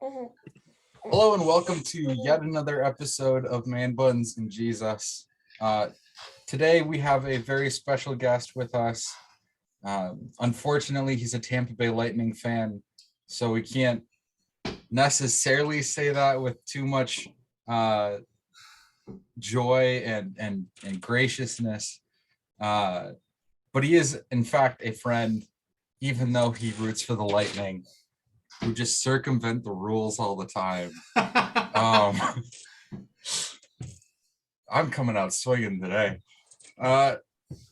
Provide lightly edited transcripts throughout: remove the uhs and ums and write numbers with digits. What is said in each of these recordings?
Hello and welcome to yet another episode of Man Buns and Jesus. Today we have a very special guest with us. Unfortunately, he's a Tampa Bay Lightning fan, so we can't necessarily say that with too much joy and graciousness. But he is, in fact, a friend, even though he roots for the Lightning, who just circumvent the rules all the time. I'm coming out swinging today.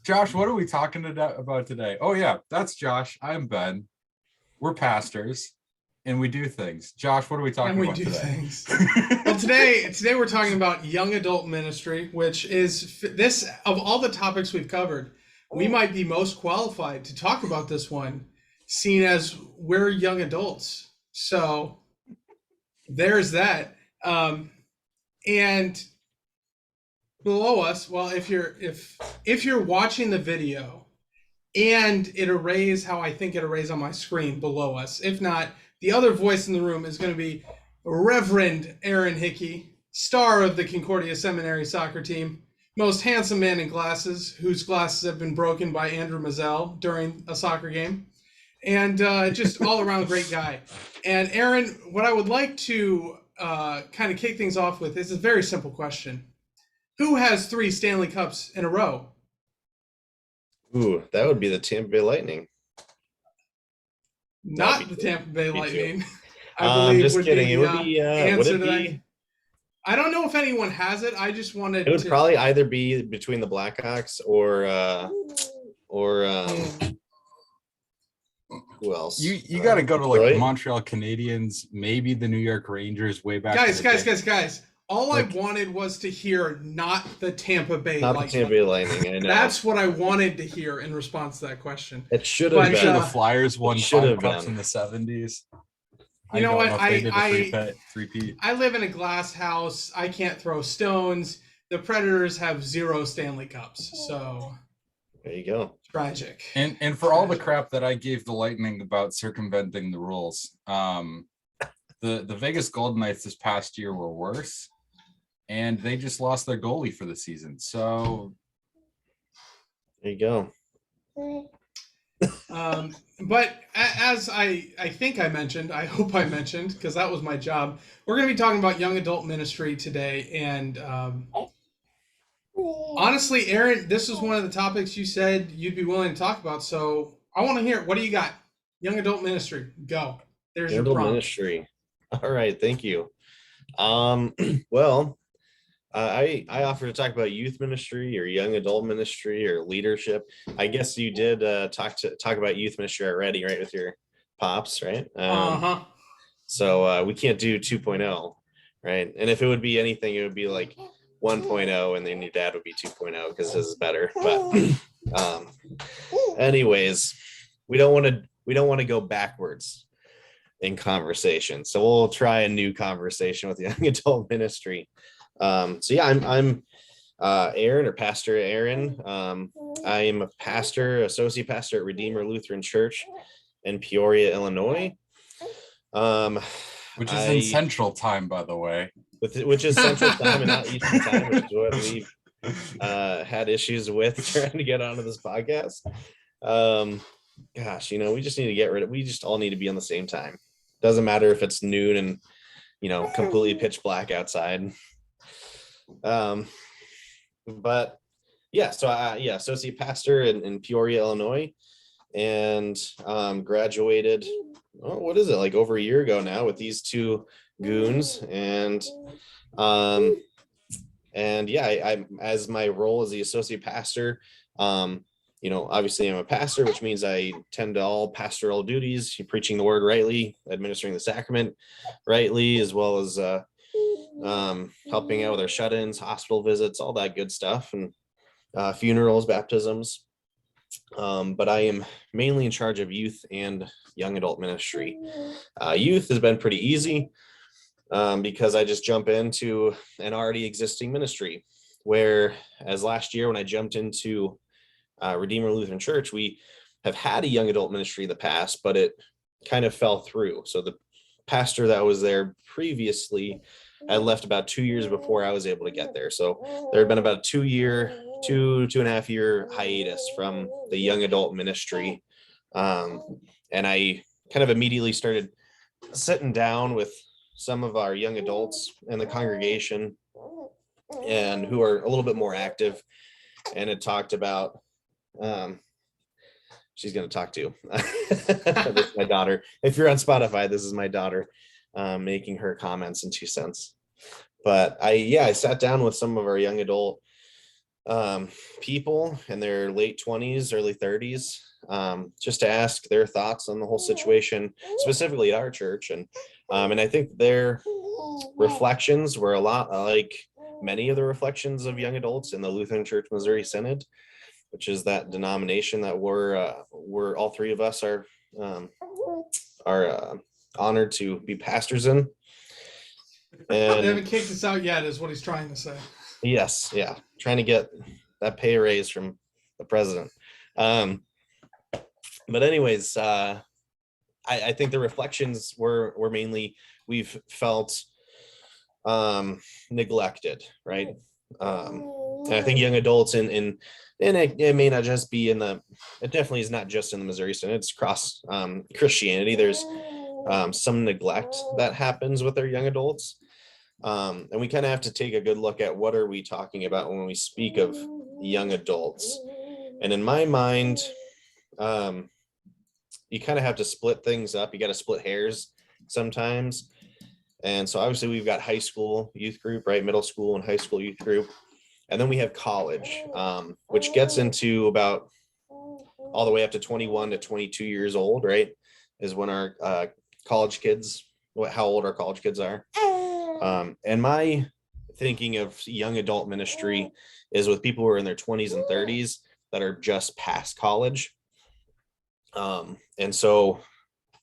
Josh, what are we talking about today? Oh yeah, that's Josh. I'm Ben. We're pastors, and we do things. Josh, what are we talking about today? Things. Well, today we're talking about young adult ministry, which is this of all the topics we've covered, we might be most qualified to talk about this one, seeing as we're young adults. So there's that. And below us, well, if you're watching the video and it arrays how I think it arrays on my screen below us, if not, the other voice in the room is going to be Reverend Aaron Hickey, star of the Concordia Seminary soccer team, most handsome man in glasses, whose glasses have been broken by Andrew Mazzell during a soccer game, and just all-around great guy. And Aaron, what I would like to kind of kick things off with is a very simple question. Who has 3 Stanley Cups in a row? Ooh, that would be the Tampa Bay Lightning. Not the Tampa Bay Lightning. I'm just kidding. It would be. Would it be? I don't know if anyone has it. I just wanted. It would probably either be between the Blackhawks or who else? You got to go to like the Montreal Canadiens, maybe the New York Rangers way back. Guys. All I wanted was to hear not the Tampa Bay Lightning. Not the Tampa Bay Lightning, I know. That's what I wanted to hear in response to that question. It should have been. The Flyers won 5 cups in the 70s. You know what? I live in a glass house. I can't throw stones. The Predators have 0 Stanley Cups. So there you go. Tragic. And for all the crap that I gave the Lightning about circumventing the rules, the Vegas Golden Knights this past year were worse. And they just lost their goalie for the season. So there you go. But as I think I mentioned, I hope I mentioned, because that was my job, we're going to be talking about young adult ministry today. And honestly, Aaron, this is one of the topics you said you'd be willing to talk about. So I want to hear, what do you got? Young adult ministry. Go. There's young your prompt. Ministry. All right. Thank you. Well, I offer to talk about youth ministry or young adult ministry or leadership. I guess you did talk about youth ministry already, right, with your pops, right? So we can't do 2.0, right? And if it would be anything, it would be like 1.0, and then your dad would be 2.0 because his is better. But anyways, we don't want to go backwards in conversation, so we'll try a new conversation with young adult ministry. So yeah, I'm Aaron, or Pastor Aaron. I am a pastor, associate pastor at Redeemer Lutheran Church in Peoria, Illinois. Which is in Central Time, by the way. Which is Central Time and not Eastern Time, which is what we've had issues with trying to get onto this podcast. Gosh, we just need to get rid of. We just all need to be on the same time. Doesn't matter if it's noon and completely pitch black outside. But yeah, so associate pastor in Peoria, Illinois, and graduated, what is it, like over a year ago now, with these 2 goons. And yeah, I as my role as the associate pastor, obviously I'm a pastor, which means I tend to all pastoral duties, preaching the word rightly, administering the sacrament rightly, as well as helping out with our shut-ins, hospital visits, all that good stuff, and funerals, baptisms. But I am mainly in charge of youth and young adult ministry. Youth has been pretty easy because I just jump into an already existing ministry, where as last year when I jumped into Redeemer Lutheran Church, we have had a young adult ministry in the past, but it kind of fell through. So the pastor that was there previously had left about 2 years before I was able to get there. So there had been about a 2.5 year hiatus from the young adult ministry. And I kind of immediately started sitting down with some of our young adults in the congregation and who are a little bit more active, and it talked about she's going to talk to this is my daughter. If you're on Spotify, this is my daughter making her comments and 2 cents. But I sat down with some of our young adult people in their late 20s, early 30s, just to ask their thoughts on the whole situation, specifically at our church. And I think their reflections were a lot like many of the reflections of young adults in the Lutheran Church Missouri Synod, which is that denomination that we're all three of us are honored to be pastors in. And they haven't kicked us out yet, is what he's trying to say. Yes, yeah, trying to get that pay raise from the president. But anyways, I think the reflections were mainly we've felt neglected, right? And I think young adults and it may not just be it definitely is not just in the Missouri Synod, it's across Christianity. There's some neglect that happens with our young adults. And we kind of have to take a good look at what are we talking about when we speak of young adults. And in my mind, you kind of have to split things up. You got to split hairs sometimes. And so obviously we've got high school youth group, right? Middle school and high school youth group. And then we have college, which gets into about all the way up to 21 to 22 years old, right? Is when our college kids, how old our college kids are. And my thinking of young adult ministry is with people who are in their 20s and 30s that are just past college. And so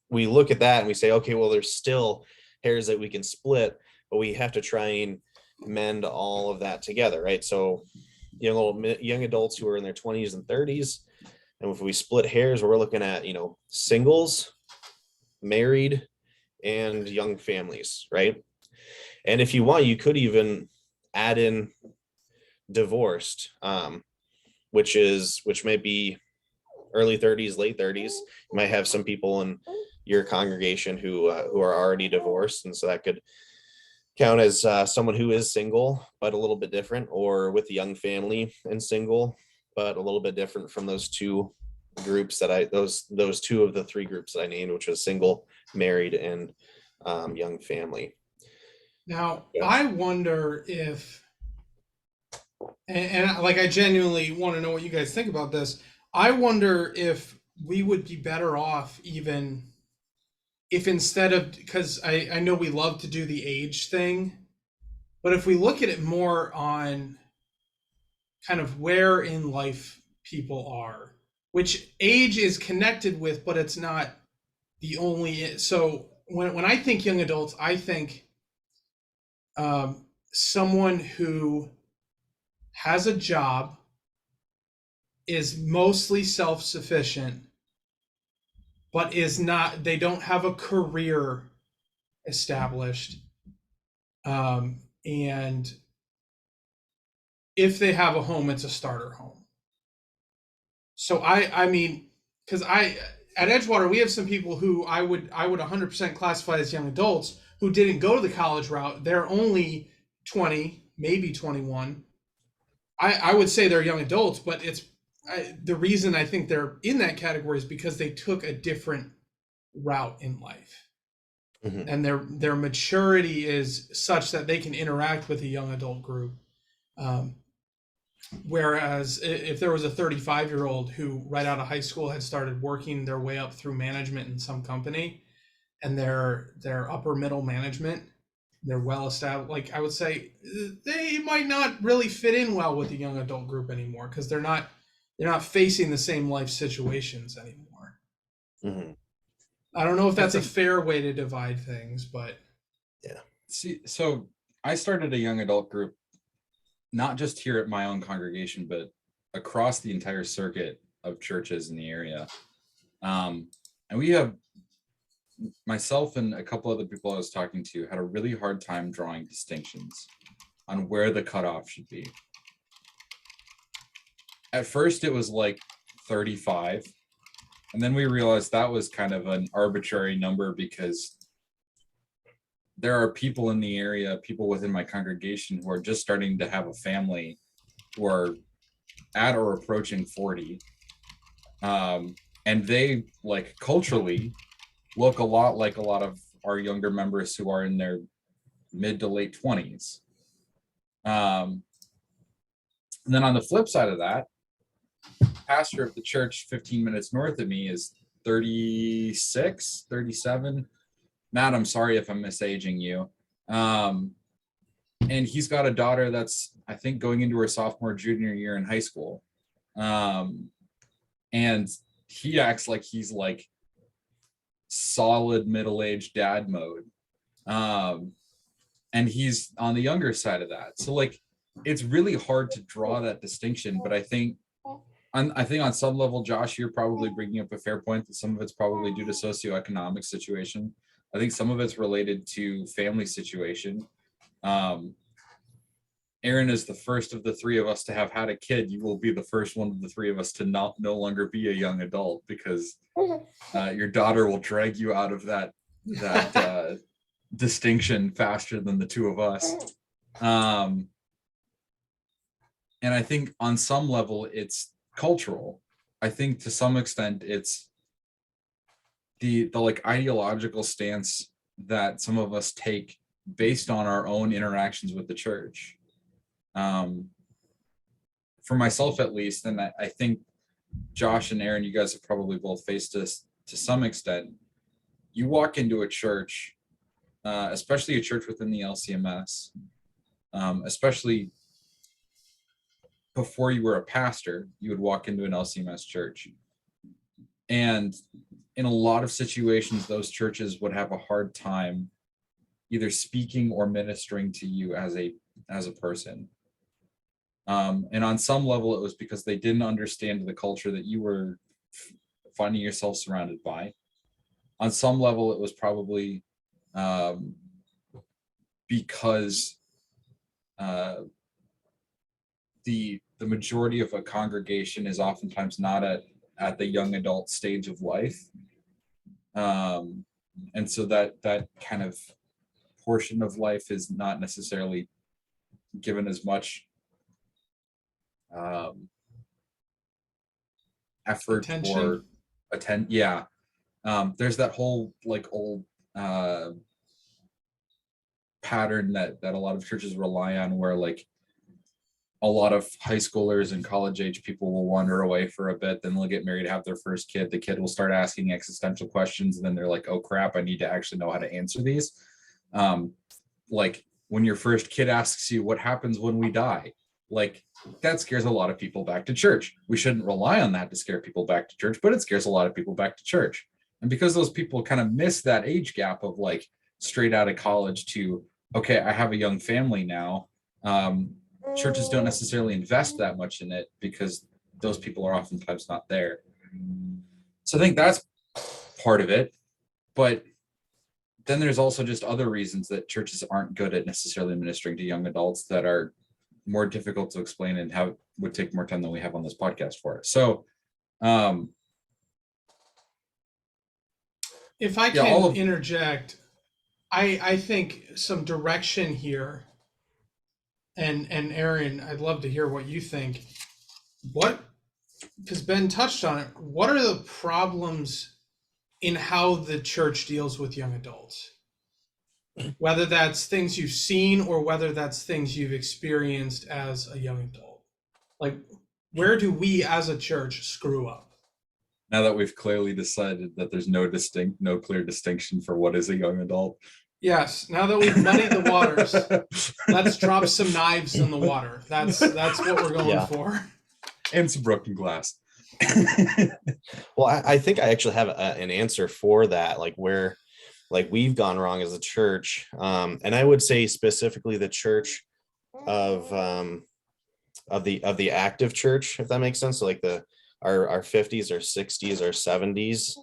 we look at that and we say, okay, well, there's still hairs that we can split, but we have to try and mend all of that together, right? So young adults who are in their 20s and 30s, and if we split hairs, we're looking at, singles, married, and young families, right? And if you want, you could even add in divorced, which might be early 30s, late 30s. You might have some people in your congregation who are already divorced, and so that could count as someone who is single but a little bit different, or with a young family and single but a little bit different from those two groups those two of the three groups that I named, which was single, married, and young family. Now, yeah. I wonder if, and I genuinely want to know what you guys think about this. I wonder if we would be better off even if instead of, because I know we love to do the age thing, but if we look at it more on kind of where in life people are, which age is connected with, but it's not the only. So when I think young adults, I think someone who has a job, is mostly self-sufficient, but they don't have a career established. And if they have a home, it's a starter home. So I mean, because at Edgewater, we have some people who I would 100% classify as young adults who didn't go to the college route. They're only 20, maybe 21. I would say they're young adults, but the reason I think they're in that category is because they took a different route in life. Mm-hmm. And their maturity is such that they can interact with a young adult group. Whereas if there was a 35-year-old who right out of high school had started working their way up through management in some company, and they're upper middle management, they're well established, I would say they might not really fit in well with the young adult group anymore, because they're not facing the same life situations anymore. Mm-hmm. I don't know if that's a fair way to divide things, but yeah. See, so I started a young adult group, not just here at my own congregation, but across the entire circuit of churches in the area. And we have myself and a couple other people I was talking to had a really hard time drawing distinctions on where the cutoff should be. At first, it was like 35. And then we realized that was kind of an arbitrary number because there are people in the area, people within my congregation who are just starting to have a family, who are at or approaching 40. And they, like, culturally look a lot like a lot of our younger members who are in their mid to late 20s. And then on the flip side of that, pastor of the church 15 minutes north of me is 36, 37. Matt, I'm sorry if I'm misaging you. And he's got a daughter that's, I think, going into her sophomore, junior year in high school. And he acts like he's like solid middle-aged dad mode. And he's on the younger side of that. So like, it's really hard to draw that distinction, but I think on some level, Josh, you're probably bringing up a fair point that some of it's probably due to socioeconomic situation. I think some of it's related to family situation. Aaron is the first of the three of us to have had a kid. You will be the first one of the three of us to no longer be a young adult because your daughter will drag you out of that distinction faster than the two of us. And I think on some level it's cultural. I think to some extent it's the like ideological stance that some of us take based on our own interactions with the church. For myself at least, and I think Josh and Aaron, you guys have probably both faced this to some extent. You walk into a church, especially a church within the LCMS, especially before you were a pastor, you would walk into an LCMS church. And in a lot of situations, those churches would have a hard time either speaking or ministering to you as a person. And on some level, it was because they didn't understand the culture that you were finding yourself surrounded by. On some level, it was probably because the majority of a congregation is oftentimes not at the young adult stage of life. And so that kind of portion of life is not necessarily given as much effort Attention. or there's that whole like old pattern that a lot of churches rely on where like a lot of high schoolers and college age people will wander away for a bit, then they'll get married, have their first kid, the kid will start asking existential questions, and then they're like, oh crap, I need to actually know how to answer these. Like when your first kid asks you what happens when we die, like that scares a lot of people back to church. We shouldn't rely on that to scare people back to church, but it scares a lot of people back to church. And because those people kind of miss that age gap of like straight out of college to, okay, I have a young family now. Churches don't necessarily invest that much in it because those people are oftentimes not there. So I think that's part of it. But then there's also just other reasons that churches aren't good at necessarily ministering to young adults that are more difficult to explain and how would take more time than we have on this podcast for it. So if I can interject, I think some direction here, and Aaron, I'd love to hear what you think. Because Ben touched on it, what are the problems in how the church deals with young adults? Whether that's things you've seen or whether that's things you've experienced as a young adult. Like, where do we as a church screw up? Now that we've clearly decided that there's no clear distinction for what is a young adult. Yes, now that we've muddied the waters, let's drop some knives in the water. That's what we're going for. And some broken glass. Well, I think I actually have an answer for that, like where like we've gone wrong as a church. And I would say specifically the church of the active church, if that makes sense. So like our 50s or 60s or 70s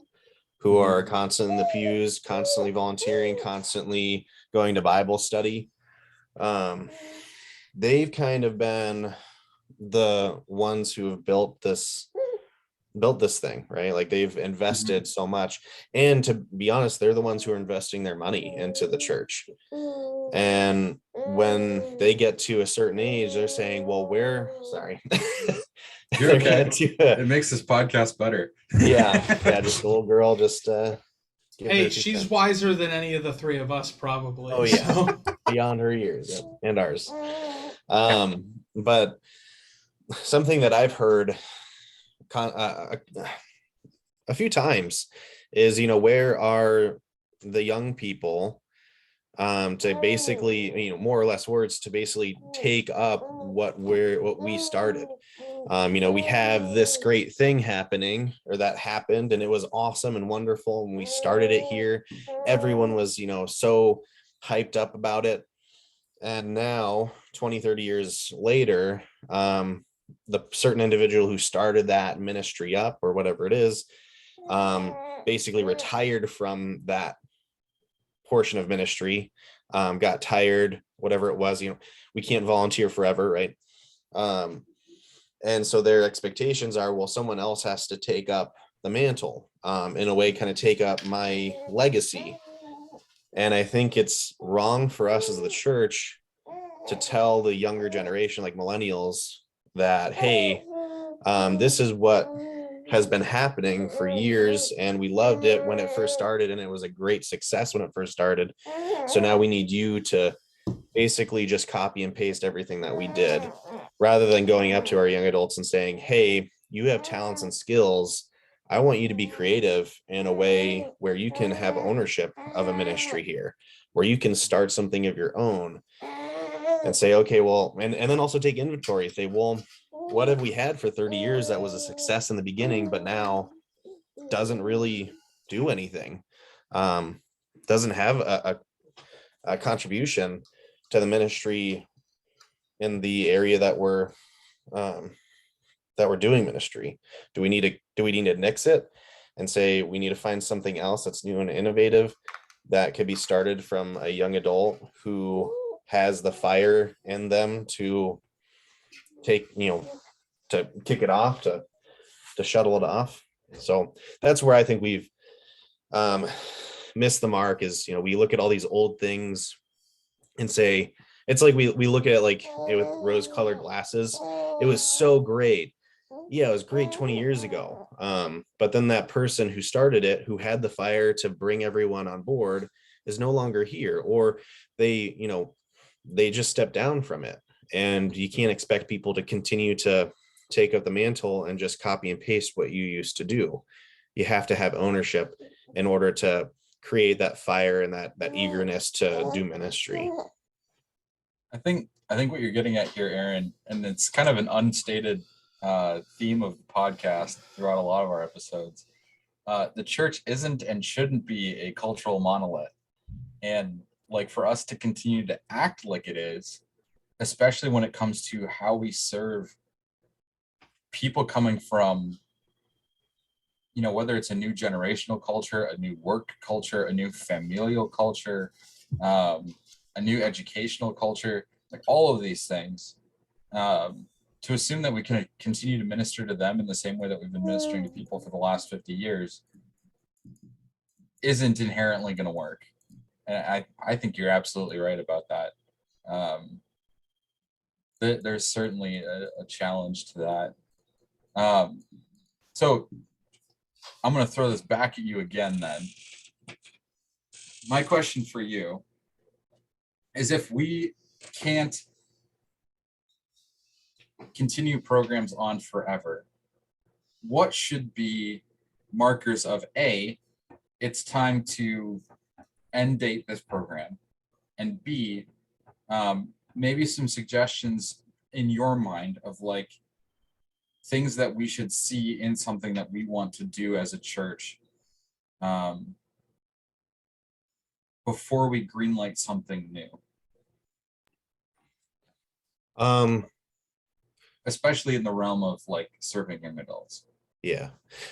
who are constant in the pews, constantly volunteering, constantly going to Bible study. They've kind of been the ones who have built this thing, right? Like they've invested so much, and to be honest, they're the ones who are investing their money into the church. And when they get to a certain age, they're saying, well, sorry. You're okay. It makes this podcast better. yeah, just a little girl just hey, she's wiser than any of the three of us, probably. Oh yeah, so. Beyond her years, and ours. But something that I've heard a few times is, where are the young people to basically, more or less words, to basically take up what we started. We have this great thing happening, or that happened, and it was awesome and wonderful when we started it here. Everyone was, so hyped up about it. And now 20-30 years later, the certain individual who started that ministry up, or whatever it is, basically retired from that portion of ministry, got tired, whatever it was. We can't volunteer forever, right? And so their expectations are, well, someone else has to take up the mantle, in a way, kind of take up my legacy. And I think it's wrong for us as the church to tell the younger generation, like millennials, that, hey, this is what has been happening for years, and we loved it when it first started, and it was a great success when it first started. So now we need you to basically just copy and paste everything that we did, rather than going up to our young adults and saying, hey, you have talents and skills. I want you to be creative in a way where you can have ownership of a ministry here, where you can start something of your own, and say, okay, well, and then also take inventory. Say, well, what have we had for 30 years that was a success in the beginning, but now doesn't really do anything, doesn't have a contribution to the ministry in the area that we're doing ministry? Do we need to nix it and say we need to find something else that's new and innovative that could be started from a young adult who has the fire in them to take, to kick it off, to shuttle it off? So that's where I think we've missed the mark. Is, we look at all these old things and say, it's like we look at it like with rose-colored glasses. It was so great. Yeah, it was great 20 years ago. But then that person who started it, who had the fire to bring everyone on board, is no longer here, or they just stepped down from it. And you can't expect people to continue to take up the mantle and just copy and paste what you used to do. You have to have ownership in order to create that fire and that eagerness to do ministry. I think what you're getting at here, Aaron, and it's kind of an unstated theme of the podcast throughout a lot of our episodes. The church isn't and shouldn't be a cultural monolith. And like, for us to continue to act like it is, especially when it comes to how we serve people coming from, whether it's a new generational culture, a new work culture, a new familial culture, a new educational culture, like all of these things, to assume that we can continue to minister to them in the same way that we've been ministering to people for the last 50 years isn't inherently going to work. And I think you're absolutely right about that. There's certainly a challenge to that. So I'm going to throw this back at you again then. My question for you is, if we can't continue programs on forever, what should be markers of A, it's time to end date this program, and B, maybe some suggestions in your mind of like things that we should see in something that we want to do as a church, before we greenlight something new, especially in the realm of like serving young adults. Yeah.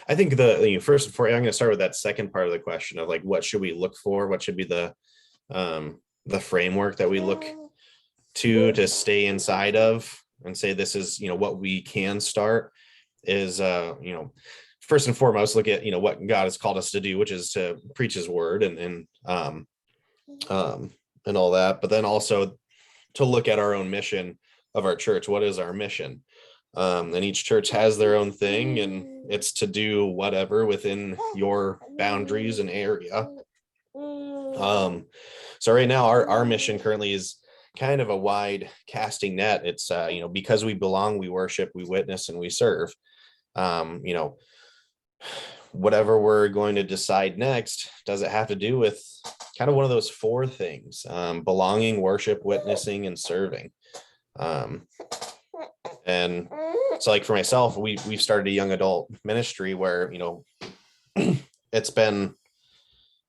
I think first and foremost, I'm going to start with that second part of the question of like, what should we look for? What should be the framework that we look to stay inside of and say, this is, what we can start is, first and foremost, look at, what God has called us to do, which is to preach his word and all that, but then also to look at our own mission of our church. What is our mission? And each church has their own thing, and it's to do whatever within your boundaries and area. So right now our mission currently is kind of a wide casting net. It's because we belong, we worship, we witness, and we serve. Whatever we're going to decide next, does it have to do with kind of one of those four things: belonging, worship, witnessing, and serving. And so like for myself, we've started a young adult ministry where, it's been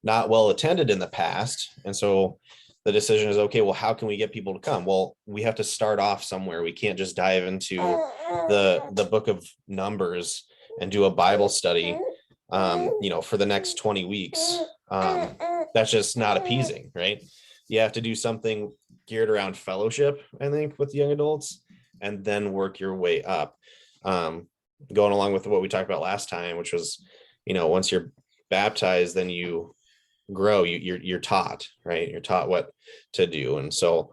not well attended in the past. And so the decision is, okay, well, how can we get people to come? Well, we have to start off somewhere. We can't just dive into the book of Numbers and do a Bible study, for the next 20 weeks. That's just not appeasing, right? You have to do something geared around fellowship, I think, with young adults, and then work your way up. Going along with what we talked about last time, which was, once you're baptized, then you grow, you're taught, right? You're taught what to do. And so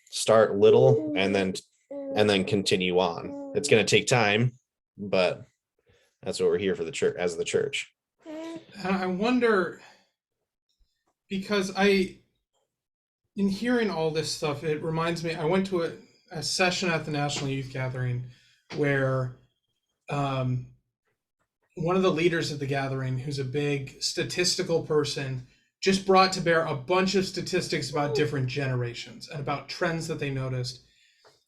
start little and then continue on. It's going to take time, but that's what we're here for, the church, as the church. I wonder, because in hearing all this stuff, it reminds me, I went to a session at the National Youth Gathering where one of the leaders of the gathering, who's a big statistical person, just brought to bear a bunch of statistics about different generations and about trends that they noticed.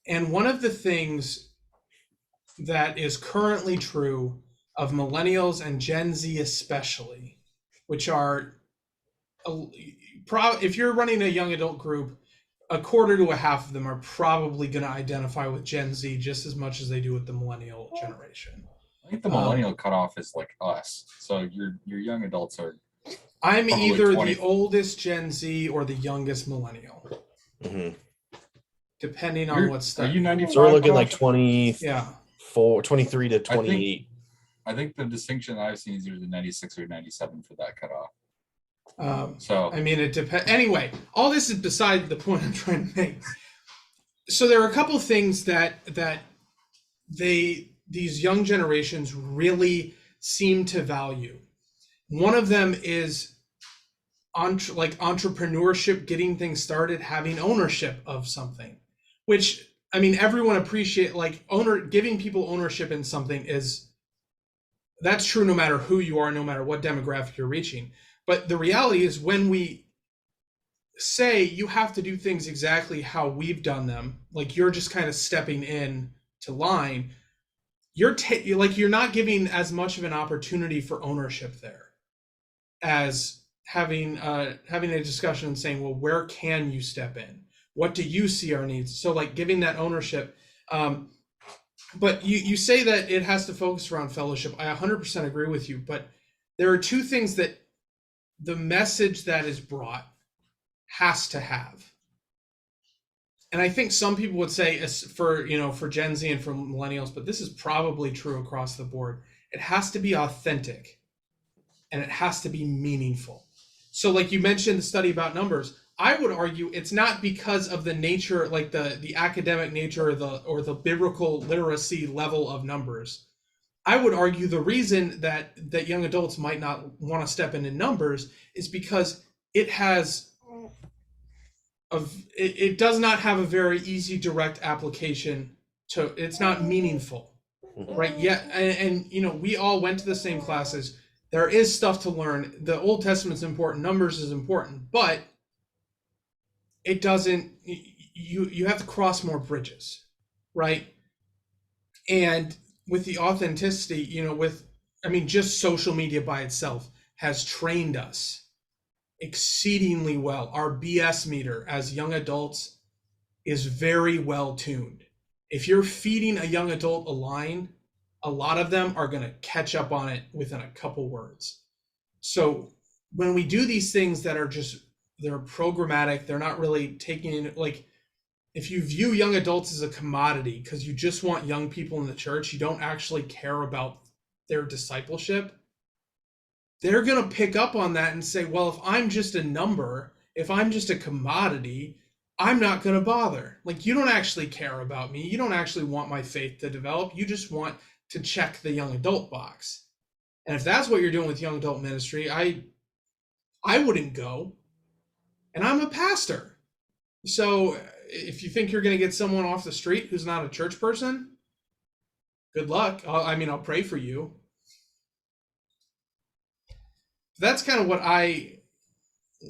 And one of the things that is currently true of millennials and Gen Z especially, which are, if you're running a young adult group, a quarter to a half of them are probably going to identify with Gen Z just as much as they do with the millennial generation. I think the millennial cutoff is like us. So your young adults are. I'm probably either 20. the oldest Gen Z or the youngest millennial, depending on what study. Are you 95? So we're looking like 23 to 28. I think the distinction I've seen is either 96 or 97 for that cutoff. I mean, it depends. Anyway, all this is beside the point I'm trying to make. So there are a couple things that these young generations really seem to value. One of them is entrepreneurship, getting things started, having ownership of something, which, I mean, everyone appreciate, giving people ownership in something that's true no matter who you are, no matter what demographic you're reaching. But the reality is, when we say you have to do things exactly how we've done them, like you're just kind of stepping in to line, you're not giving as much of an opportunity for ownership there as having a discussion and saying, well, where can you step in? What do you see our needs? So like giving that ownership. But you say that it has to focus around fellowship. I 100% agree with you, but there are two things that the message that is brought has to have. And I think some people would say, for Gen Z and for millennials, but this is probably true across the board, it has to be authentic and it has to be meaningful. So like you mentioned the study about numbers, I would argue it's not because of the nature, like the academic nature or the biblical literacy level of numbers. I would argue the reason that young adults might not want to step into numbers is because it does not have a very easy direct application to, it's not meaningful, right? Yeah, and we all went to the same classes. There is stuff to learn. The Old Testament's important, numbers is important, but it doesn't, you have to cross more bridges, right? And with the authenticity, just social media by itself has trained us exceedingly well. Our BS meter as young adults is very well tuned. If you're feeding a young adult a line a lot of them are going to catch up on it within a couple words. So when we do these things that are just, they're programmatic, they're not really taking in, like, if you view young adults as a commodity because you just want young people in the church, you don't actually care about their discipleship, they're going to pick up on that and say, well, if I'm just a number, if I'm just a commodity, I'm not going to bother. Like, you don't actually care about me. You don't actually want my faith to develop. You just want to check the young adult box. And if that's what you're doing with young adult ministry, I wouldn't go. And I'm a pastor. So if you think you're going to get someone off the street who's not a church person, good luck. I'll pray for you. That's kind of what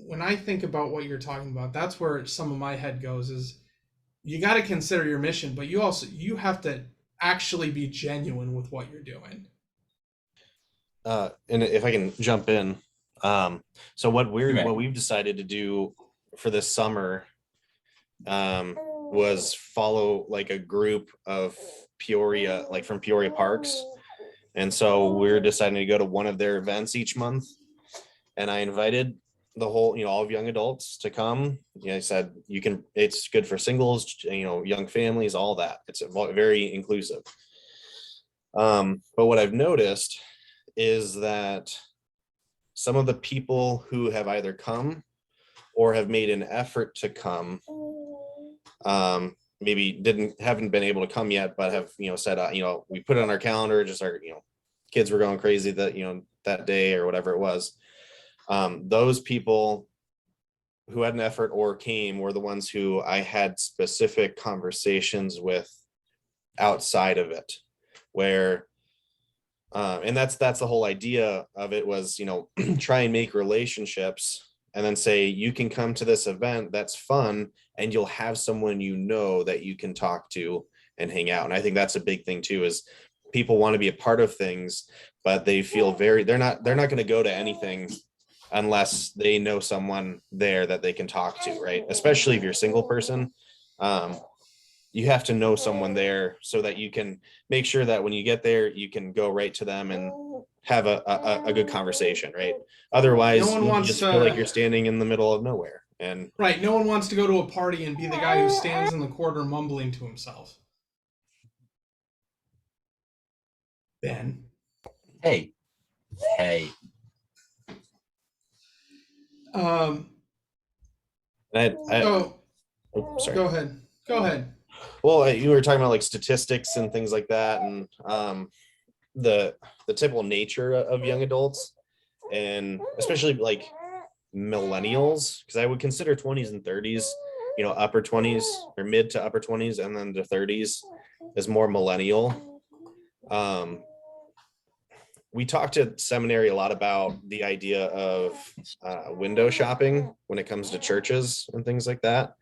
when I think about what you're talking about, that's where some of my head goes, is you got to consider your mission, but you have to actually be genuine with what you're doing. And if I can jump in, so what we've decided to do for this summer was follow like a group of Peoria, like from Peoria Parks. And so we're deciding to go to one of their events each month. And I invited the whole, all of young adults to come. I said, it's good for singles, young families, all that. It's very inclusive. But what I've noticed is that some of the people who have either come or have made an effort to come, maybe haven't been able to come yet, but have, said, we put it on our calendar, just our, kids were going crazy that day or whatever it was. Those people who had an effort or came were the ones who I had specific conversations with outside of it, where, and that's the whole idea of it was, try and make relationships and then say, you can come to this event, that's fun, and you'll have someone that you can talk to and hang out. And I think that's a big thing too, is people want to be a part of things, but they feel they're not going to go to anything unless they know someone there that they can talk to, right? Especially if you're a single person, you have to know someone there so that you can make sure that when you get there, you can go right to them and have a good conversation, right? Otherwise, No one wants just to feel like you're standing in the middle of nowhere. And right, no one wants to go to a party and be the guy who stands in the corner mumbling to himself. Ben. Hey. Sorry. Go ahead. Well, you were talking about like statistics and things like that, and the typical nature of young adults, and especially like millennials, because I would consider 20s and 30s, upper 20s or mid to upper 20s, and then the 30s is more millennial. We talked at seminary a lot about the idea of window shopping when it comes to churches and things like that,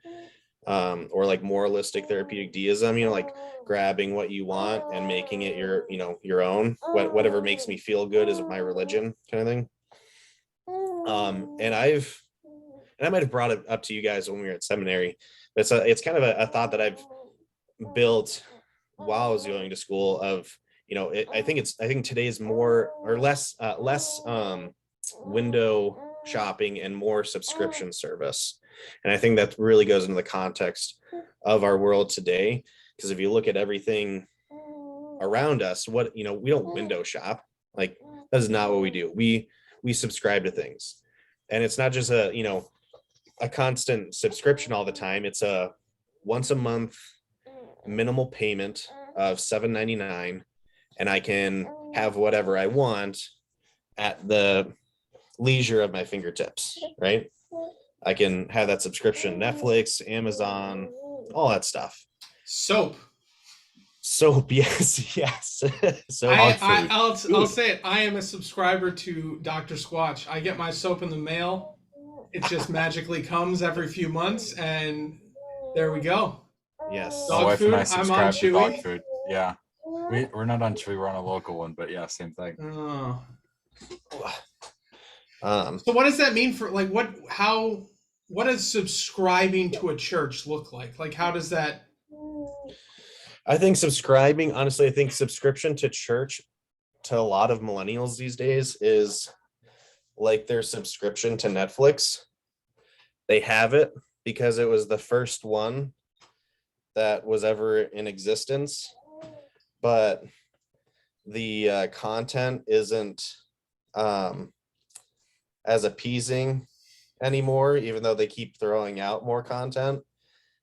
or like moralistic therapeutic deism, like grabbing what you want and making it your own, whatever makes me feel good is my religion kind of thing. And I might have brought it up to you guys when we were at seminary, but it's kind of a thought that I've built while I was going to school of, I think today is more or less window shopping and more subscription service. And I think that really goes into the context of our world today, because if you look at everything around us, we don't window shop. Like, that is not what we do. We subscribe to things, and it's not just a constant subscription all the time. It's a once a month minimal payment of $7.99, and I can have whatever I want at the leisure of my fingertips, right? I can have that subscription, Netflix, Amazon, all that stuff. Soap, yes. So I'll say it. I am a subscriber to Dr. Squatch. I get my soap in the mail. It just magically comes every few months, and there we go. Yes. My wife and I subscribe to dog Chewy. food. Yeah. We're not on Chewy, we're on a local one, but yeah, same thing. Oh. So what does that mean for what does subscribing to a church look like? Like, how does that? I think subscribing, honestly, I think subscription to church to a lot of millennials these days is like their subscription to Netflix. They have it because it was the first one that was ever in existence, but the content isn't as appeasing anymore, even though they keep throwing out more content.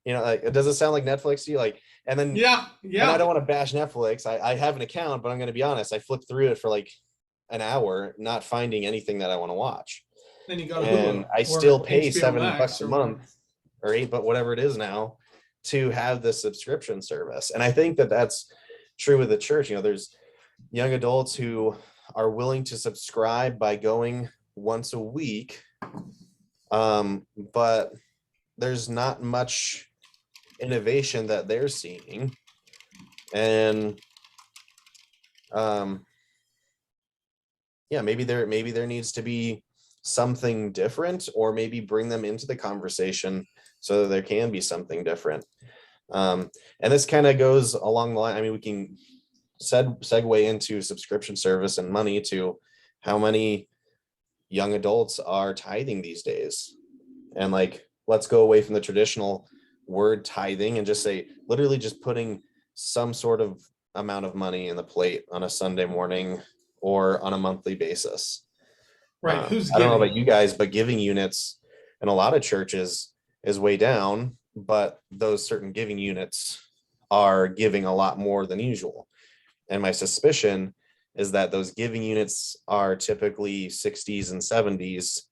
You know, like, does it sound like Netflix to you? Like, and then Yeah, and I yeah. don't want to bash Netflix. I have an account, but I'm going to be honest. I flipped through it for like an hour, not finding anything that I want to watch. Then you go to And Hulu I or still pay HBO $7 Max a or month whatever. or $8, but whatever it is now, to have the subscription service. And I think that that's true with the church. You know, there's young adults who are willing to subscribe by going once a week. But there's not much innovation that they're seeing. And yeah, maybe there needs to be something different, or maybe bring them into the conversation so that there can be something different. And this kind of goes along the line. I mean, we can segue into subscription service and money to how many young adults are tithing these days. And like, let's go away from the traditional word tithing and just say literally just putting some sort of amount of money in the plate on a Sunday morning or on a monthly basis. Right. Who's I don't know giving? about you guys, but giving units in a lot of churches is way down, but those certain giving units are giving a lot more than usual. And my suspicion is that those giving units are typically 60s and 70s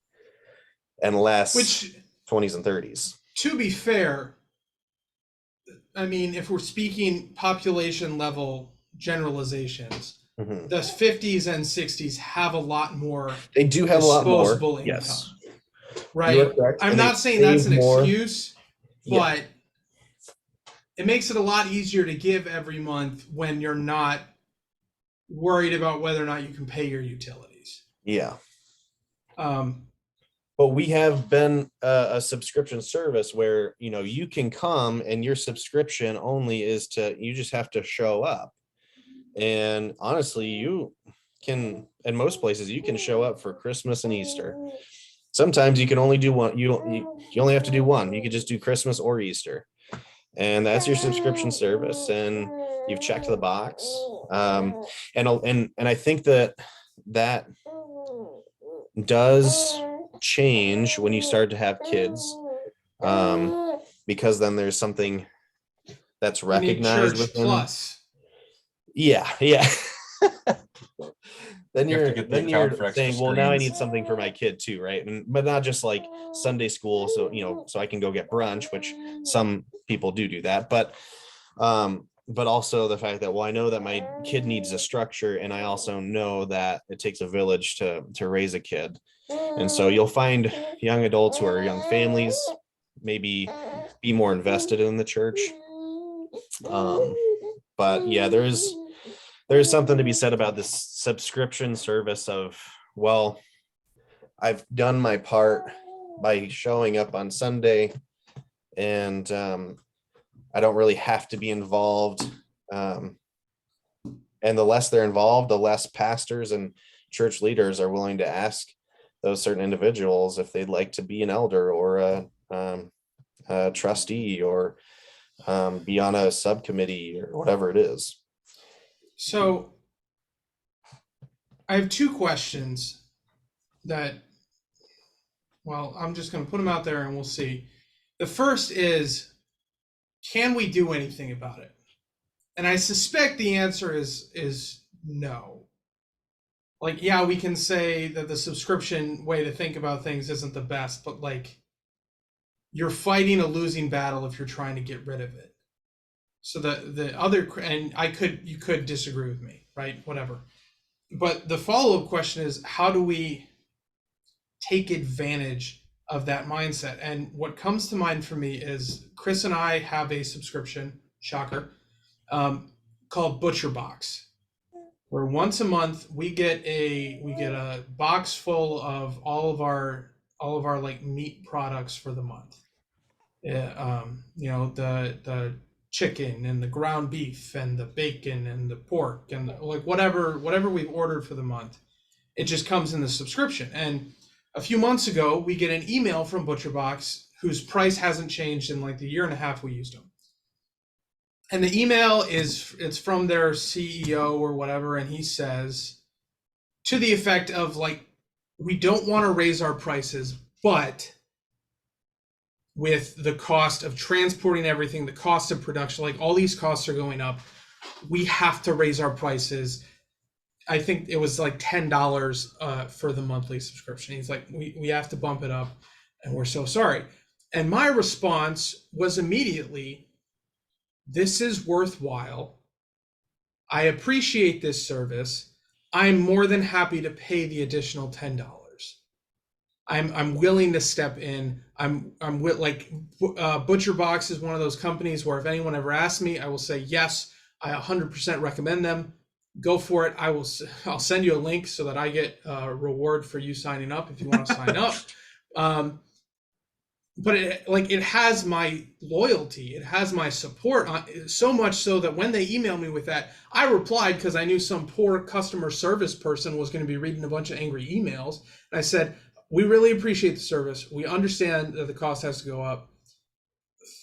and less Which, 20s and 30s. to be fair, I mean, if we're speaking population level generalizations, Mhm. the 50s and 60s have a lot more They do have a lot more. disposable income. Yes. Right. You are correct. I'm And they not saying that's an save more. excuse, Yeah. but it makes it a lot easier to give every month when you're not worried about whether or not you can pay your utilities. Yeah. Um, But we have been a subscription service where, you know, you can come and your subscription only is you just have to show up. And honestly, you can, in most places, you can show up for Christmas and Easter. Sometimes you can only do one. You only have to do one. You could just do Christmas or Easter, and that's your subscription service, and you've checked the box. And I think that does change when you start to have kids, because then there's something that's you need recognized Church within. Plus. Yeah. Then You have to get the account for extra saying, well, now I screens. need something for my kid too, right? But not just like Sunday school, so so I can go get brunch, which some people do that, but also the fact that, well, I know that my kid needs a structure, and I also know that it takes a village to raise a kid. And so you'll find young adults who are young families maybe be more invested in the church. But yeah, there's something to be said about this subscription service of, well, I've done my part by showing up on Sunday, and I don't really have to be involved. And the less they're involved, the less pastors and church leaders are willing to ask those certain individuals if they'd like to be an elder or a trustee or be on a subcommittee or whatever it is. So I have two questions that, well, I'm just going to put them out there and we'll see. The first is, can we do anything about it? And I suspect the answer is no. Like, yeah, we can say that the subscription way to think about things isn't the best, but like, you're fighting a losing battle if you're trying to get rid of it. So the other, and you could disagree with me, right? Whatever. But the follow-up question is, how do we take advantage of that mindset? And what comes to mind for me is Chris and I have a subscription, shocker, called Butcher Box, where once a month we get a box full of all of our like meat products for the month. The chicken and the ground beef and the bacon and the pork and like whatever we've ordered for the month. It just comes in the subscription. And a few months ago, we get an email from ButcherBox whose price hasn't changed in like the year and a half we used them. And the email it's from their CEO or whatever, and he says to the effect of like, we don't want to raise our prices, but with the cost of transporting everything, the cost of production, like all these costs are going up, we have to raise our prices. I think it was like $10 for the monthly subscription. He's like, we have to bump it up, and we're so sorry. And my response was immediately, this is worthwhile. I appreciate this service. I'm more than happy to pay the additional $10. I'm willing to step in. I'm like ButcherBox is one of those companies where if anyone ever asks me, I will say yes. I 100% recommend them. Go for it. I'll send you a link so that I get a reward for you signing up if you want to sign up. But it has my loyalty. It has my support, so much so that when they emailed me with that, I replied because I knew some poor customer service person was going to be reading a bunch of angry emails. And I said, we really appreciate the service. We understand that the cost has to go up.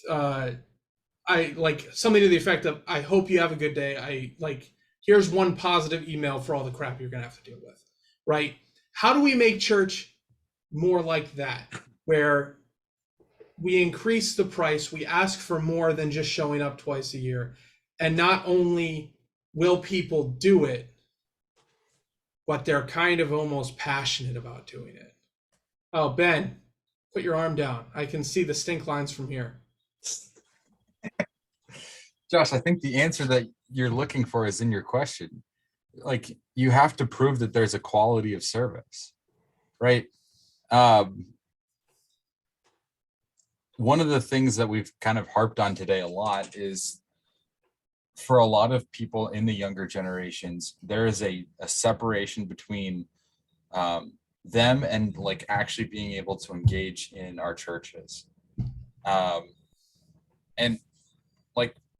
I like something to the effect of, I hope you have a good day. Here's one positive email for all the crap you're going to have to deal with, right? How do we make church more like that, where we increase the price, we ask for more than just showing up twice a year, and not only will people do it, but they're kind of almost passionate about doing it. Oh, Ben, put your arm down. I can see the stink lines from here. Josh, I think the answer that you're looking for is in your question. Like, you have to prove that there's a quality of service, right? One of the things that we've kind of harped on today a lot is, for a lot of people in the younger generations, there is a separation between them and like actually being able to engage in our churches. And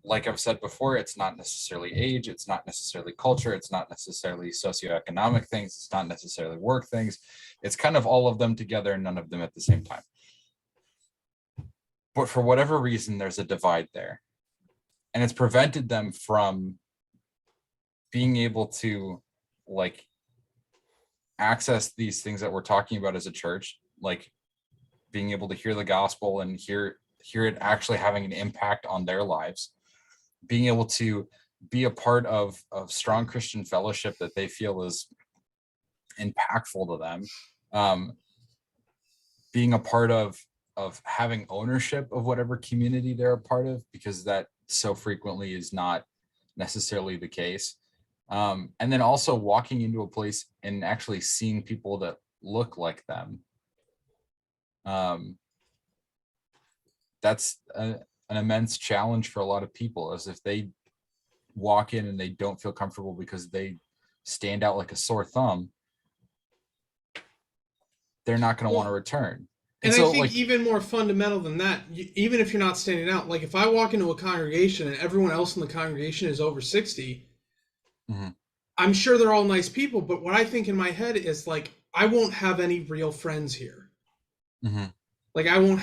like I've said before, it's not necessarily age, it's not necessarily culture, it's not necessarily socioeconomic things, it's not necessarily work things. It's kind of all of them together and none of them at the same time. But for whatever reason, there's a divide there. And it's prevented them from being able to like access these things that we're talking about as a church, like being able to hear the gospel and hear it actually having an impact on their lives, being able to be a part of strong Christian fellowship that they feel is impactful to them, being a part of having ownership of whatever community they're a part of, because that so frequently is not necessarily the case. And then also walking into a place and actually seeing people that look like them. That's an immense challenge for a lot of people, as if they walk in and they don't feel comfortable because they stand out like a sore thumb, they're not going to want to return. And so, I think even more fundamental than that, even if you're not standing out, like if I walk into a congregation and everyone else in the congregation is over 60, mm-hmm. I'm sure they're all nice people, but what I think in my head is like, I won't have any real friends here. Mm-hmm. Like I won't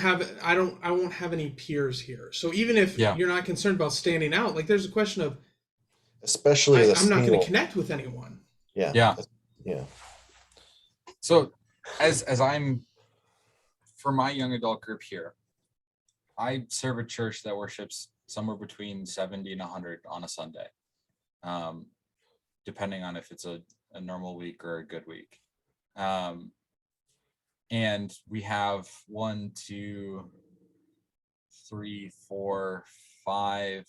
have any peers here. So even if you're not concerned about standing out, like there's a question of, especially I'm not going to connect with anyone. Yeah. So as I'm, for my young adult group here, I serve a church that worships somewhere between 70 and 100 on a Sunday, depending on if it's a normal week or a good week. And we have 1, 2, 3, 4, 5,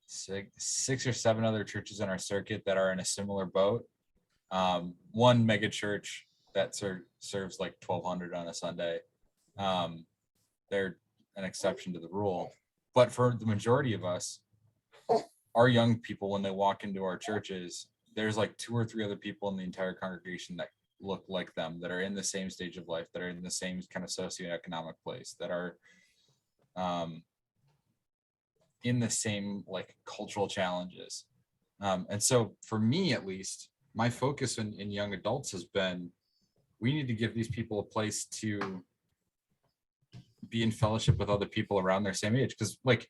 6 or 7 other churches in our circuit that are in a similar boat. One mega church that serves like 1,200 on a Sunday. They're an exception to the rule. But for the majority of us, our young people, when they walk into our churches, there's like 2 or 3 other people in the entire congregation that look like them, that are in the same stage of life, that are in the same kind of socioeconomic place, that are in the same like cultural challenges. And so for me, at least, my focus in young adults has been, we need to give these people a place to be in fellowship with other people around their same age. Because like,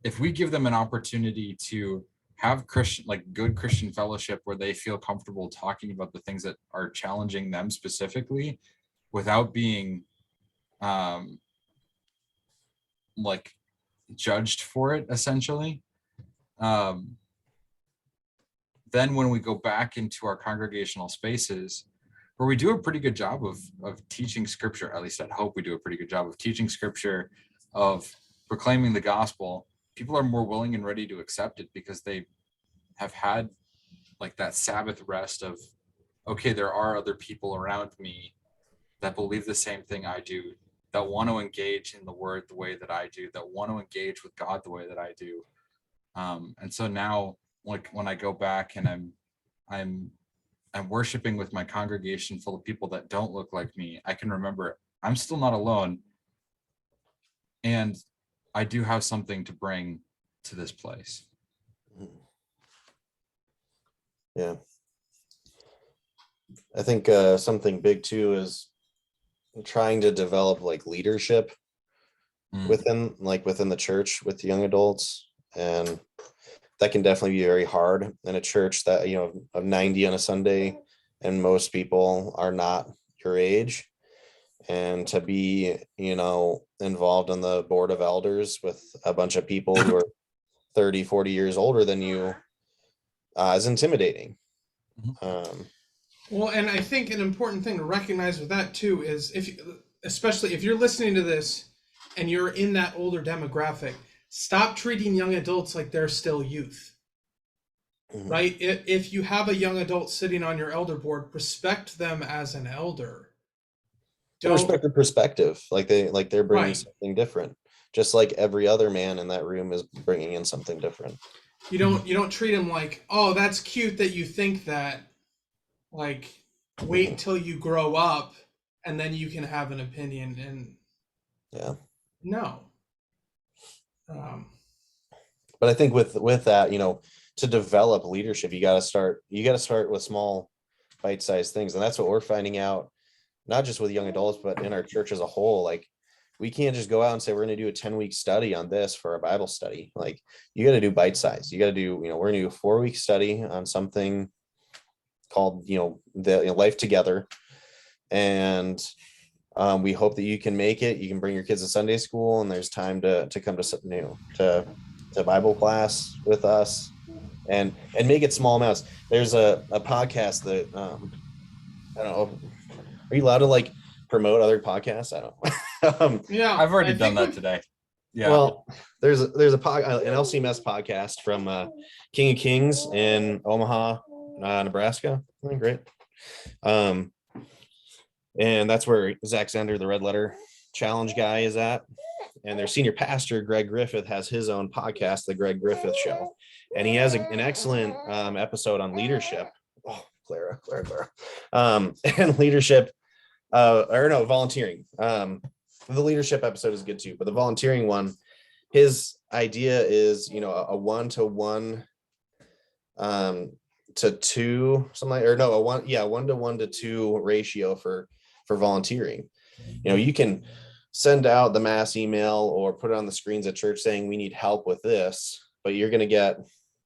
if we give them an opportunity to have Christian, like good Christian fellowship where they feel comfortable talking about the things that are challenging them specifically without being like judged for it, essentially, then when we go back into our congregational spaces where we do a pretty good job of teaching scripture, at least I'd hope we do a pretty good job of teaching scripture, of proclaiming the gospel, people are more willing and ready to accept it because they have had like that Sabbath rest of, okay, there are other people around me that believe the same thing I do, that want to engage in the word the way that I do, that want to engage with God the way that I do. And so now, like when I go back and I'm worshiping with my congregation full of people that don't look like me, I can remember I'm still not alone. And I do have something to bring to this place. Yeah. I think something big too is trying to develop like leadership within the church with young adults. And that can definitely be very hard in a church that, of 90 on a Sunday, and most people are not your age. And to be, involved in the board of elders with a bunch of people who are 30, 40 years older than you is intimidating. Well, and I think an important thing to recognize with that too is especially if you're listening to this and you're in that older demographic, stop treating young adults like they're still youth. Right? If you have a young adult sitting on your elder board, respect them as an elder. Don't respect their perspective, like they're bringing Right. something different, just like every other man in that room is bringing in something different. You don't treat them like, oh, that's cute that you think that. Like, wait till you grow up and then you can have an opinion. And yeah, no. But I think with that, to develop leadership, you got to start with small bite-sized things. And that's what we're finding out, not just with young adults, but in our church as a whole. Like, we can't just go out and say, we're going to do a 10-week study on this for a Bible study. Like, you got to do bite-sized. You got to do, we're going to do a 4-week study on something called, the Life Together. And we hope that you can make it. You can bring your kids to Sunday school, and there's time to come to Bible class with us, and make it small amounts. There's a podcast that I don't know. Are you allowed to like promote other podcasts? I don't know. Yeah, I've already done that today. Yeah. Well, there's an LCMS podcast from King of Kings in Omaha, Nebraska. Great. And that's where Zach Zender, the Red Letter Challenge guy, is at. And their senior pastor, Greg Griffith, has his own podcast, The Greg Griffith Show. And he has an excellent episode on leadership. Oh, Clara. And leadership, volunteering. The leadership episode is good too, but the volunteering one, his idea is, a 1-to-1 to 2, something like, or no, a 1-to-1 to 2 ratio for volunteering. You can send out the mass email or put it on the screens at church saying we need help with this, but you're going to get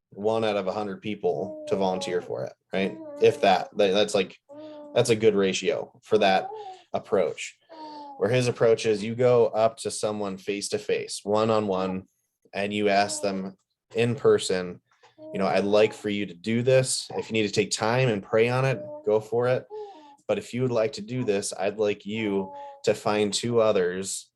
1 out of 100 people to volunteer for it, right? If that's a good ratio for that approach. Where his approach is, you go up to someone face to face, one-on-one, and you ask them in person, I'd like for you to do this. If you need to take time and pray on it, go for it. But if you would like to do this, I'd like you to find 2 others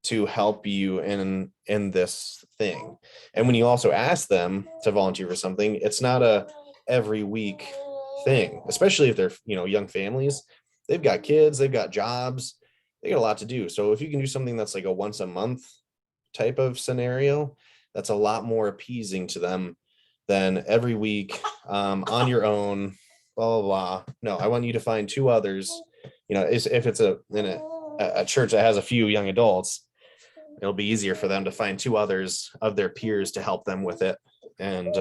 to help you in this thing. And when you also ask them to volunteer for something, it's not a every week thing, especially if they're, young families. They've got kids, they've got jobs, they got a lot to do. So if you can do something that's like a once a month type of scenario, that's a lot more appeasing to them than every week on your own, blah, blah, blah. No, I want you to find 2 others. If it's in a church that has a few young adults, it'll be easier for them to find two others of their peers to help them with it. And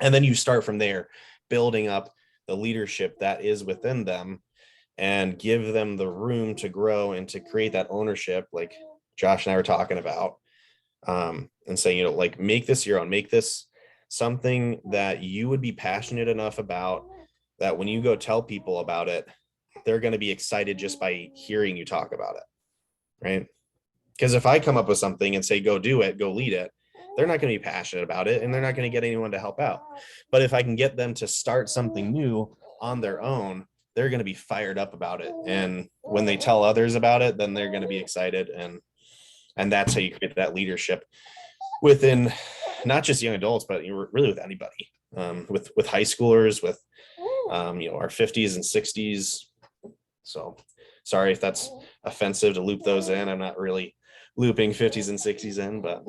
then you start from there, building up the leadership that is within them and give them the room to grow and to create that ownership, like Josh and I were talking about. And say, like, make this your own, make this something that you would be passionate enough about, that when you go tell people about it, they're going to be excited just by hearing you talk about it. Right. Because if I come up with something and say, go do it, go lead it, they're not going to be passionate about it and they're not going to get anyone to help out. But if I can get them to start something new on their own, they're going to be fired up about it. And when they tell others about it, then they're going to be excited. And that's how you create that leadership within not just young adults, but really with anybody, with high schoolers, with our 50s and 60s. So sorry if that's offensive to loop those in. I'm not really looping 50s and 60s in, but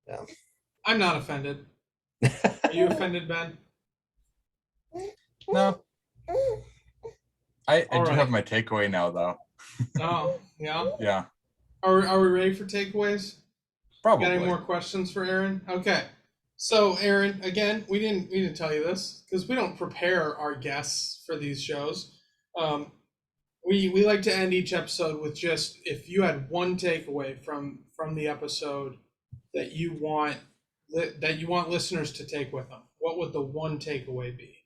yeah. I'm not offended. Are you offended, Ben? No. I do right. have my takeaway now, though. Oh, yeah. Yeah, Are we ready for takeaways? probably. Got any more questions for Aaron? Okay. So Aaron, again, we didn't tell you this because we don't prepare our guests for these shows. We like to end each episode with just, if you had one takeaway from the episode that you want listeners to take with them, what would the one takeaway be?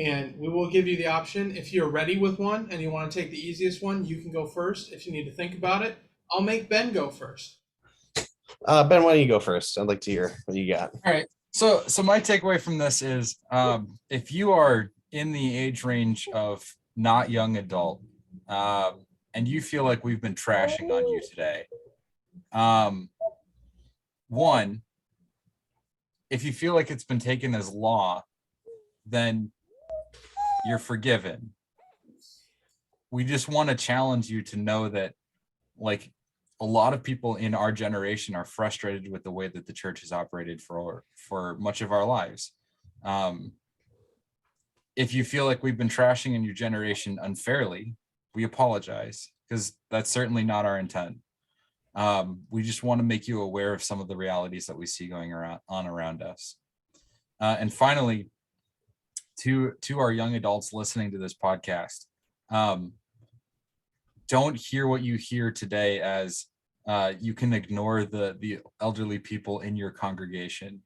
And we will give you the option. If you're ready with one and you want to take the easiest one, you can go first. If you need to think about it, I'll make Ben go first. Ben, why don't you go first? I'd like to hear what you got. All right. So my takeaway from this is, if you are in the age range of not young adult, and you feel like we've been trashing on you today, one, if you feel like it's been taken as law, then you're forgiven. We just want to challenge you to know that, like, a lot of people in our generation are frustrated with the way that the church has operated for much of our lives. If you feel like we've been trashing in your generation unfairly, we apologize, because that's certainly not our intent. We just want to make you aware of some of the realities that we see going around us. And finally, to our young adults listening to this podcast, don't hear what you hear today as you can ignore the elderly people in your congregation.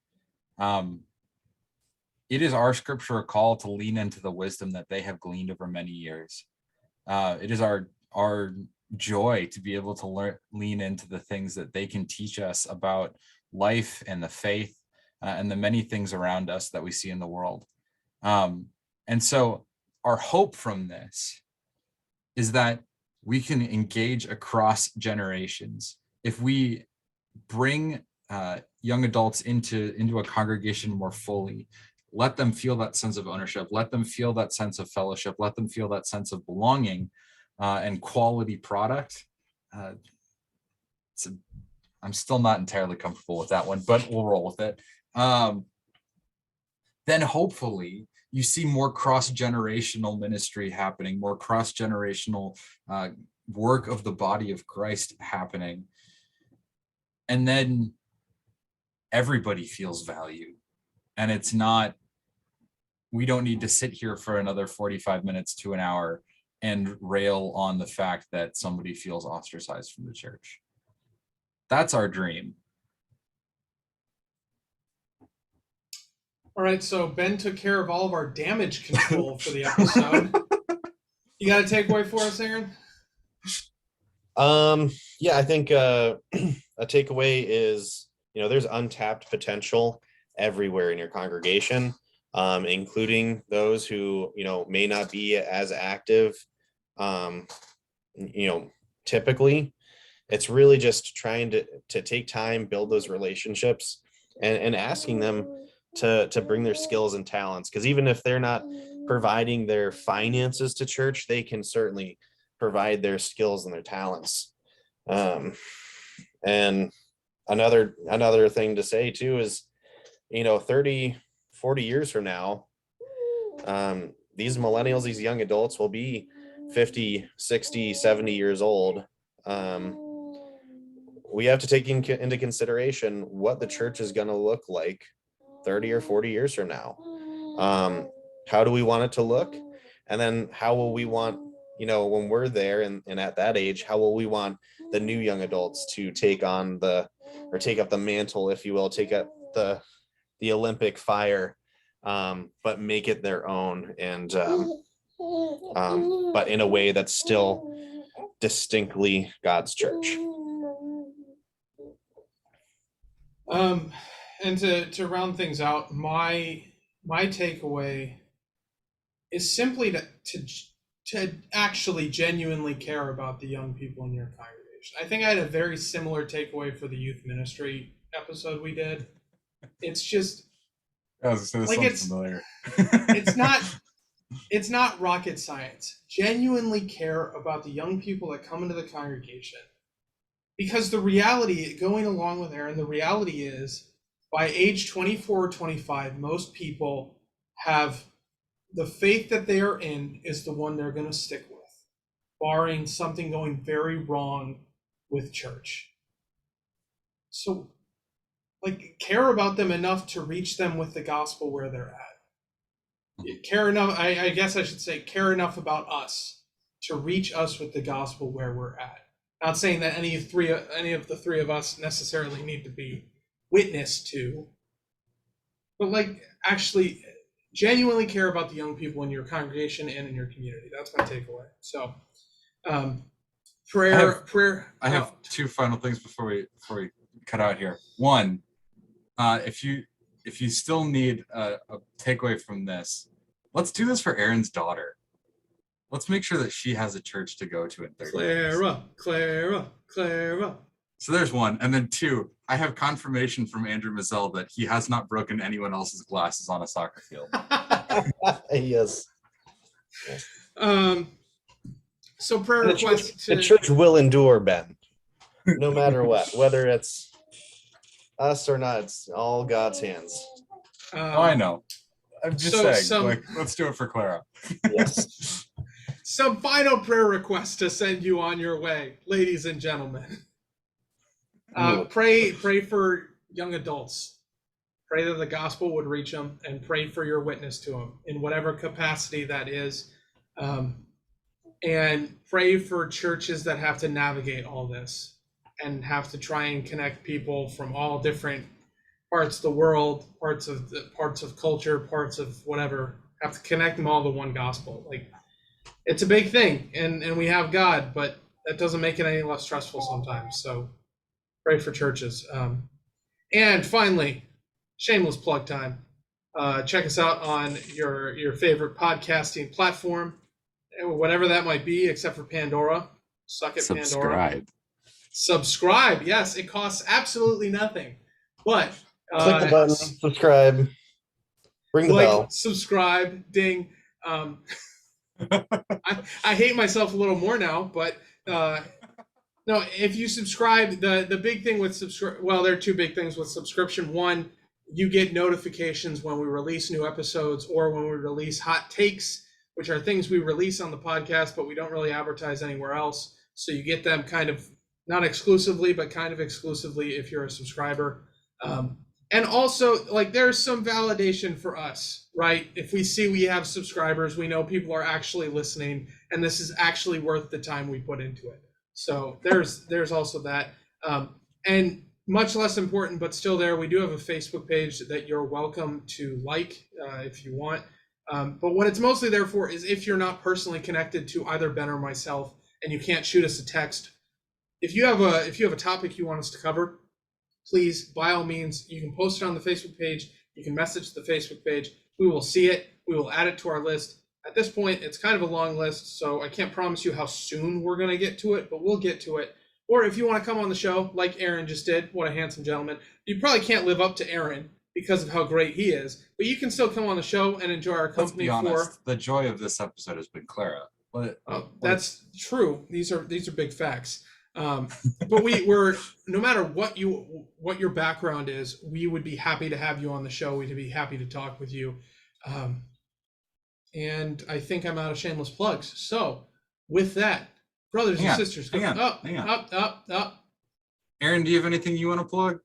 It is our scriptural call to lean into the wisdom that they have gleaned over many years. It is our joy to be able to lean into the things that they can teach us about life and the faith and the many things around us that we see in the world. And so our hope from this is that we can engage across generations. If we bring young adults into a congregation more fully, let them feel that sense of ownership, let them feel that sense of fellowship, let them feel that sense of belonging and quality product. I'm still not entirely comfortable with that one, but we'll roll with it. Then hopefully you see more cross-generational ministry happening, more cross-generational work of the body of Christ happening. And then everybody feels value. And it's not, we don't need to sit here for another 45 minutes to an hour and rail on the fact that somebody feels ostracized from the church. That's our dream. All right, so Ben took care of all of our damage control for the episode. You got a takeaway for us, Aaron? Yeah, I think a takeaway is, there's untapped potential everywhere in your congregation, including those who, may not be as active, typically. It's really just trying to take time, build those relationships, and asking them to bring their skills and talents, because even if they're not providing their finances to church, they can certainly provide their skills and their talents. And another thing to say too is, 30, 40 years from now, these millennials, these young adults will be 50, 60, 70 years old. we have to take into consideration what the church is going to look like 30 or 40 years from now. How do we want it to look? And then how will we want, when we're there and at that age, how will we want the new young adults to take up the mantle, if you will, take up the Olympic fire, but make it their own, and but in a way that's still distinctly God's church. And to round things out, my takeaway is simply to actually genuinely care about the young people in your congregation. I think I had a very similar takeaway for the youth ministry episode we did. It's just like it's familiar. It's not rocket science. Genuinely care about the young people that come into the congregation. Because the reality, going along with Aaron, the reality is by age 24 or 25, most people have the faith that they are in is the one they're going to stick with, barring something going very wrong with church. So, care about them enough to reach them with the gospel where they're at. Care enough, I guess I should say, care enough about us to reach us with the gospel where we're at. Not saying that any of the three of us necessarily need to be witnessed to, but actually genuinely care about the young people in your congregation and in your community. That's my takeaway. So, prayer. I have two final things before we cut out here. One, if you still need a takeaway from this, let's do this for Aaron's daughter. Let's make sure that she has a church to go to in 30 years. Clara. So there's one. And then two, I have confirmation from Andrew Mazzell that he has not broken anyone else's glasses on a soccer field. Yes. So prayer request. The church will endure, Ben. No matter what, whether it's us or not, it's all God's hands. I know. I'm just saying, let's do it for Clara. Yes. Some final prayer requests to send you on your way, ladies and gentlemen. Pray for young adults. Pray that the gospel would reach them, and pray for your witness to them in whatever capacity that is. And pray for churches that have to navigate all this and have to try and connect people from all different parts of the world, parts of culture, parts of whatever, have to connect them all to one gospel. It's a big thing, and we have God, but that doesn't make it any less stressful sometimes. So pray for churches. And finally, shameless plug time. Check us out on your favorite podcasting platform, whatever that might be, except for Pandora. Suck it, Pandora. Subscribe. Yes, it costs absolutely nothing. But click the button, subscribe, ring the bell, subscribe, ding. I hate myself a little more now, but no, if you subscribe, the big thing with there are two big things with subscription. One, you get notifications when we release new episodes or when we release hot takes, which are things we release on the podcast, but we don't really advertise anywhere else. So you get them kind of not exclusively, but kind of exclusively if you're a subscriber. And also, there's some validation for us, right? If we see we have subscribers, we know people are actually listening, and this is actually worth the time we put into it. So there's also that. And much less important, but still there, we do have a Facebook page that you're welcome to if you want. But what it's mostly there for is if you're not personally connected to either Ben or myself, and you can't shoot us a text. If you have a topic you want us to cover, please, by all means, you can post it on the Facebook page. You can message the Facebook page. We will see it. We will add it to our list. At this point, it's kind of a long list, so I can't promise you how soon we're going to get to it, but we'll get to it. Or if you want to come on the show, like Aaron just did, what a handsome gentleman. You probably can't live up to Aaron because of how great he is, but you can still come on the show and enjoy our company. Let's be honest, the joy of this episode has been Clara. That's true. These are big facts. But we're no matter what your background is, we would be happy to have you on the show. We'd be happy to talk with you. And I think I'm out of shameless plugs. So with that, Brothers Hang and on, sisters, hang on, up, hang on. up. Aaron, do you have anything you want to plug?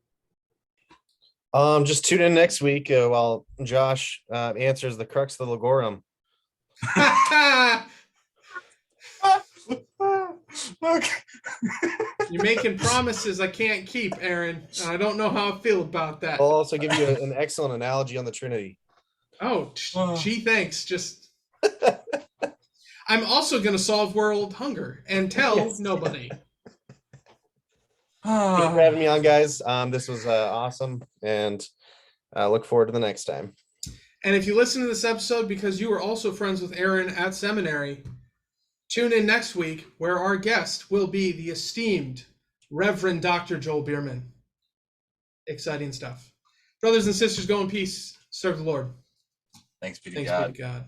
Just tune in next week while Josh answers the crux of the Legorum. Okay. You're making promises I can't keep, Aaron. And I don't know how I feel about that. I'll also give you an excellent analogy on the Trinity. Oh, gee, thanks. Just, I'm also going to solve world hunger and tell nobody. Thanks for having me on, guys. This was awesome, and I look forward to the next time. And if you listen to this episode because you were also friends with Aaron at seminary, tune in next week where our guest will be the esteemed Reverend Dr. Joel Bierman. Exciting stuff. Brothers and sisters, go in peace. Serve the Lord. Thanks be to Thanks God. be to God.